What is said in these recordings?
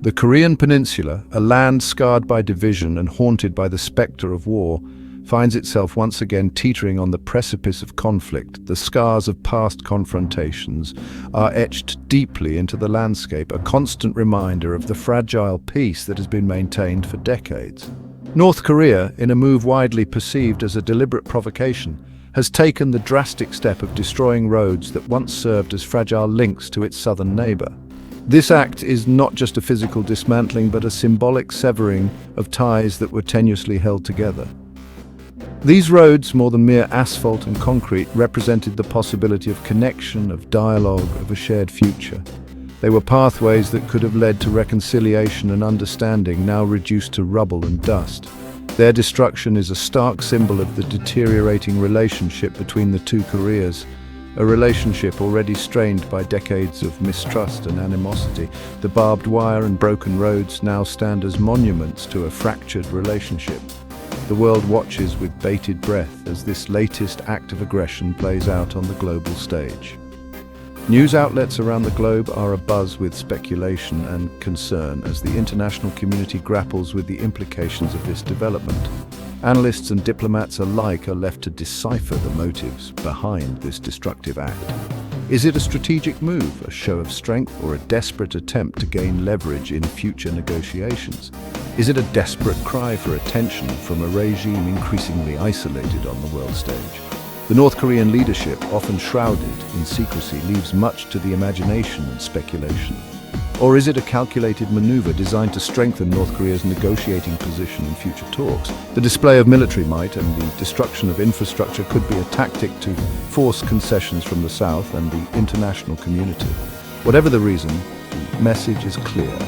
The Korean Peninsula, a land scarred by division and haunted by the specter of war, finds itself once again teetering on the precipice of conflict. The scars of past confrontations are etched deeply into the landscape, a constant reminder of the fragile peace that has been maintained for decades. North Korea, in a move widely perceived as a deliberate provocation, has taken the drastic step of destroying roads that once served as fragile links to its southern neighbor. This act is not just a physical dismantling, but a symbolic severing of ties that were tenuously held together. These roads, more than mere asphalt and concrete, represented the possibility of connection, of dialogue, of a shared future. They were pathways that could have led to reconciliation and understanding, now reduced to rubble and dust. Their destruction is a stark symbol of the deteriorating relationship between the two Koreas, a relationship already strained by decades of mistrust and animosity. The barbed wire and broken roads now stand as monuments to a fractured relationship. The world watches with bated breath as this latest act of aggression plays out on the global stage. News outlets around the globe are abuzz with speculation and concern as the international community grapples with the implications of this development. Analysts and diplomats alike are left to decipher the motives behind this destructive act. Is it a strategic move, a show of strength, or a desperate attempt to gain leverage in future negotiations? Is it a desperate cry for attention from a regime increasingly isolated on the world stage? The North Korean leadership, often shrouded in secrecy, leaves much to the imagination and speculation. Or is it a calculated maneuver designed to strengthen North Korea's negotiating position in future talks? The display of military might and the destruction of infrastructure could be a tactic to force concessions from the South and the international community. Whatever the reason, the message is clear.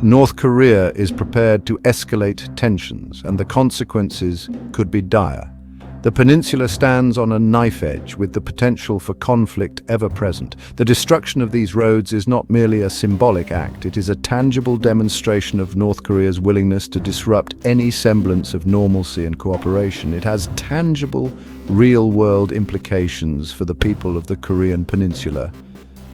North Korea is prepared to escalate tensions, and the consequences could be dire. The peninsula stands on a knife edge with the potential for conflict ever present. The destruction of these roads is not merely a symbolic act, it is a tangible demonstration of North Korea's willingness to disrupt any semblance of normalcy and cooperation. It has tangible, real-world implications for the people of the Korean Peninsula.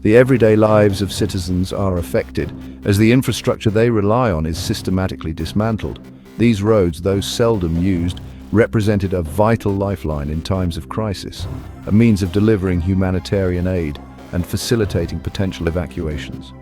The everyday lives of citizens are affected, as the infrastructure they rely on is systematically dismantled. These roads, though seldom used, represented a vital lifeline in times of crisis, a means of delivering humanitarian aid and facilitating potential evacuations.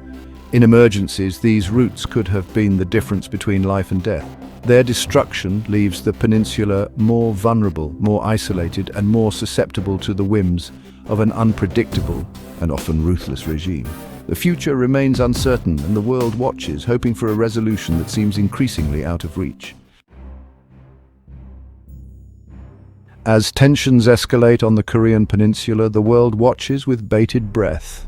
In emergencies, these routes could have been the difference between life and death. Their destruction leaves the peninsula more vulnerable, more isolated, and more susceptible to the whims of an unpredictable and often ruthless regime. The future remains uncertain, and the world watches, hoping for a resolution that seems increasingly out of reach. As tensions escalate on the Korean Peninsula, the world watches with bated breath.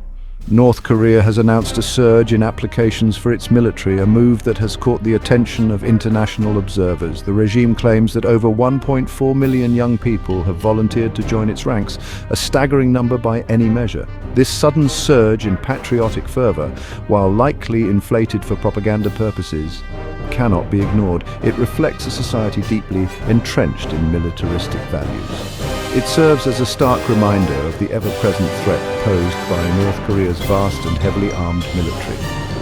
North Korea has announced a surge in applications for its military, a move that has caught the attention of international observers. The regime claims that over 1.4 million young people have volunteered to join its ranks, a staggering number by any measure. This sudden surge in patriotic fervor, while likely inflated for propaganda purposes, cannot be ignored. It reflects a society deeply entrenched in militaristic values. It serves as a stark reminder of the ever-present threat posed by North Korea's vast and heavily armed military,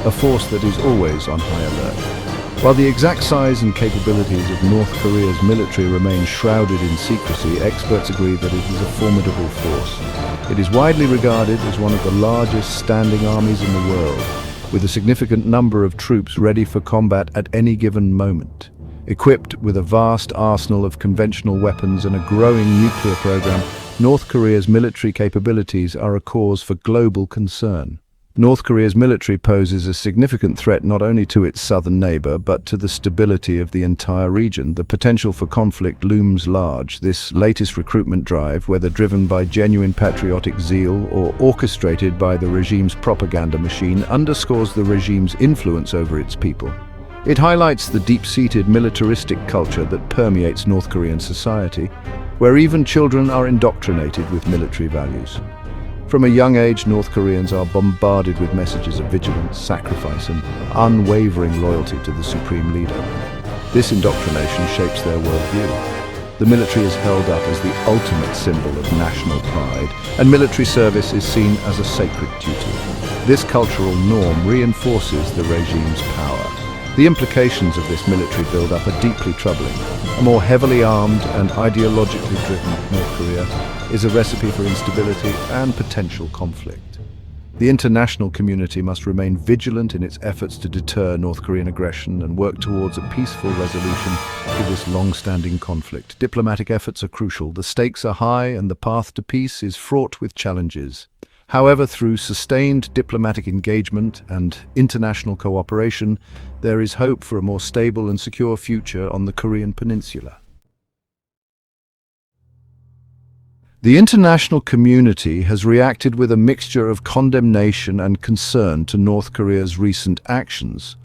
a force that is always on high alert. While the exact size and capabilities of North Korea's military remain shrouded in secrecy, experts agree that it is a formidable force. It is widely regarded as one of the largest standing armies in the world, with a significant number of troops ready for combat at any given moment. Equipped with a vast arsenal of conventional weapons and a growing nuclear program, North Korea's military capabilities are a cause for global concern. North Korea's military poses a significant threat not only to its southern neighbor, but to the stability of the entire region. The potential for conflict looms large. This latest recruitment drive, whether driven by genuine patriotic zeal or orchestrated by the regime's propaganda machine, underscores the regime's influence over its people. It highlights the deep-seated militaristic culture that permeates North Korean society, where even children are indoctrinated with military values. From a young age, North Koreans are bombarded with messages of vigilance, sacrifice, and unwavering loyalty to the supreme leader. This indoctrination shapes their worldview. The military is held up as the ultimate symbol of national pride, and military service is seen as a sacred duty. This cultural norm reinforces the regime's power. The implications of this military build-up are deeply troubling. A more heavily armed and ideologically driven North Korea is a recipe for instability and potential conflict. The international community must remain vigilant in its efforts to deter North Korean aggression and work towards a peaceful resolution to this long-standing conflict. Diplomatic efforts are crucial. The stakes are high and the path to peace is fraught with challenges. However, through sustained diplomatic engagement and international cooperation, there is hope for a more stable and secure future on the Korean peninsula. The international community has reacted with a mixture of condemnation and concern to North Korea's recent actions.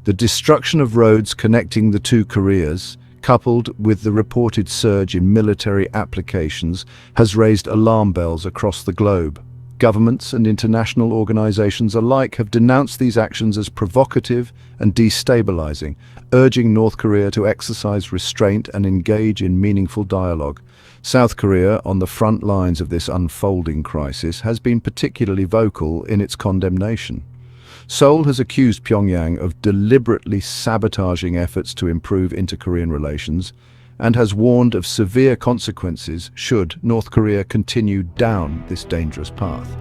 The destruction of roads connecting the two Koreas, coupled with the reported surge in military applications, has raised alarm bells across the globe. Governments and international organizations alike have denounced these actions as provocative and destabilizing, urging North Korea to exercise restraint and engage in meaningful dialogue. South Korea, on the front lines of this unfolding crisis, has been particularly vocal in its condemnation. Seoul has accused Pyongyang of deliberately sabotaging efforts to improve inter-Korean relations and has warned of severe consequences should North Korea continue down this dangerous path.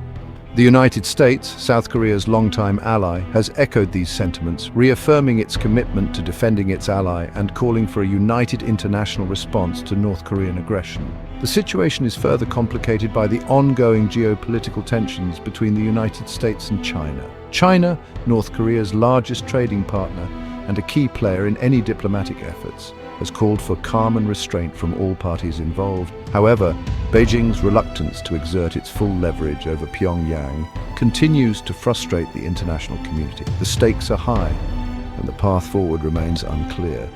The United States, South Korea's longtime ally, has echoed these sentiments, reaffirming its commitment to defending its ally and calling for a united international response to North Korean aggression. The situation is further complicated by the ongoing geopolitical tensions between the United States and China. China, North Korea's largest trading partner and a key player in any diplomatic efforts, has called for calm and restraint from all parties involved. However, Beijing's reluctance to exert its full leverage over Pyongyang continues to frustrate the international community. The stakes are high, and the path forward remains unclear.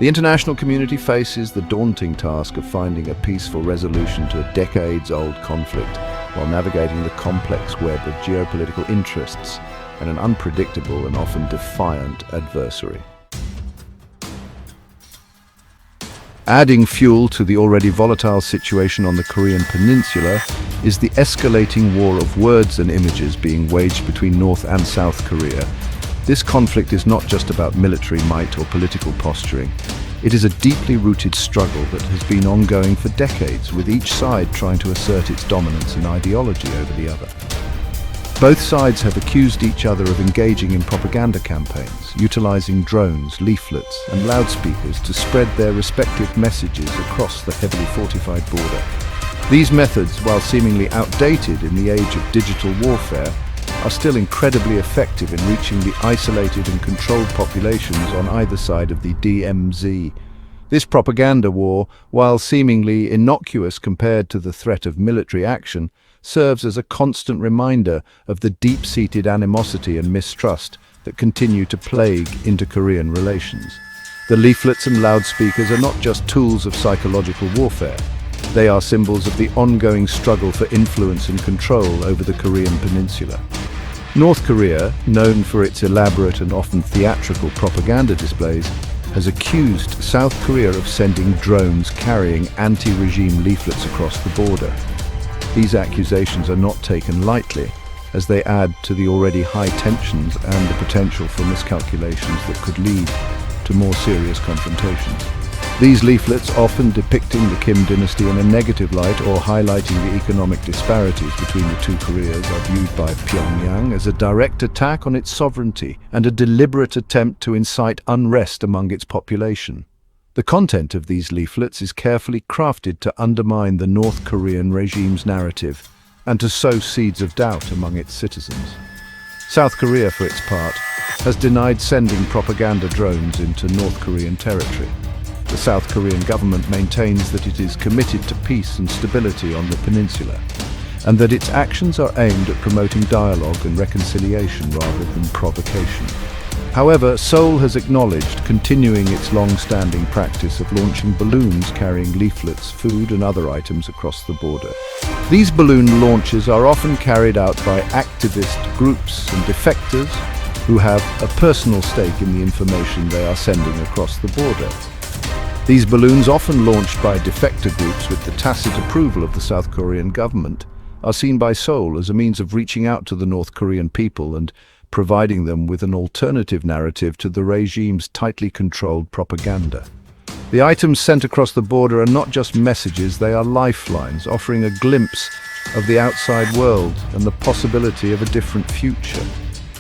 The international community faces the daunting task of finding a peaceful resolution to a decades-old conflict while navigating the complex web of geopolitical interests and an unpredictable and often defiant adversary. Adding fuel to the already volatile situation on the Korean peninsula is the escalating war of words and images being waged between North and South Korea. This conflict is not just about military might or political posturing. It is a deeply rooted struggle that has been ongoing for decades, with each side trying to assert its dominance and ideology over the other. Both sides have accused each other of engaging in propaganda campaigns, utilizing drones, leaflets, and loudspeakers to spread their respective messages across the heavily fortified border. These methods, while seemingly outdated in the age of digital warfare, are still incredibly effective in reaching the isolated and controlled populations on either side of the DMZ. This propaganda war, while seemingly innocuous compared to the threat of military action, serves as a constant reminder of the deep-seated animosity and mistrust that continue to plague inter-Korean relations. The leaflets and loudspeakers are not just tools of psychological warfare. They are symbols of the ongoing struggle for influence and control over the Korean peninsula. North Korea, known for its elaborate and often theatrical propaganda displays, has accused South Korea of sending drones carrying anti-regime leaflets across the border. These accusations are not taken lightly, as they add to the already high tensions and the potential for miscalculations that could lead to more serious confrontations. These leaflets, often depicting the Kim dynasty in a negative light or highlighting the economic disparities between the two Koreas, are viewed by Pyongyang as a direct attack on its sovereignty and a deliberate attempt to incite unrest among its population. The content of these leaflets is carefully crafted to undermine the North Korean regime's narrative and to sow seeds of doubt among its citizens. South Korea, for its part, has denied sending propaganda drones into North Korean territory. The South Korean government maintains that it is committed to peace and stability on the peninsula, and that its actions are aimed at promoting dialogue and reconciliation rather than provocation. However, Seoul has acknowledged continuing its long-standing practice of launching balloons carrying leaflets, food and other items across the border. These balloon launches are often carried out by activist groups and defectors who have a personal stake in the information they are sending across the border. These balloons, often launched by defector groups with the tacit approval of the South Korean government, are seen by Seoul as a means of reaching out to the North Korean people and providing them with an alternative narrative to the regime's tightly controlled propaganda. The items sent across the border are not just messages, they are lifelines, offering a glimpse of the outside world and the possibility of a different future.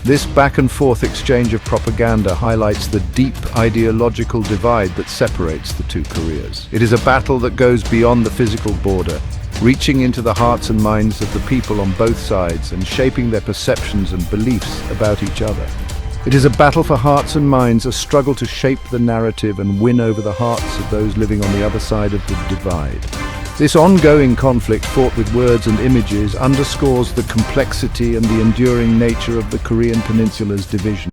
This back-and-forth exchange of propaganda highlights the deep ideological divide that separates the two Koreas. It is a battle that goes beyond the physical border, reaching into the hearts and minds of the people on both sides and shaping their perceptions and beliefs about each other. It is a battle for hearts and minds, a struggle to shape the narrative and win over the hearts of those living on the other side of the divide. This ongoing conflict, fought with words and images, underscores the complexity and the enduring nature of the Korean Peninsula's division.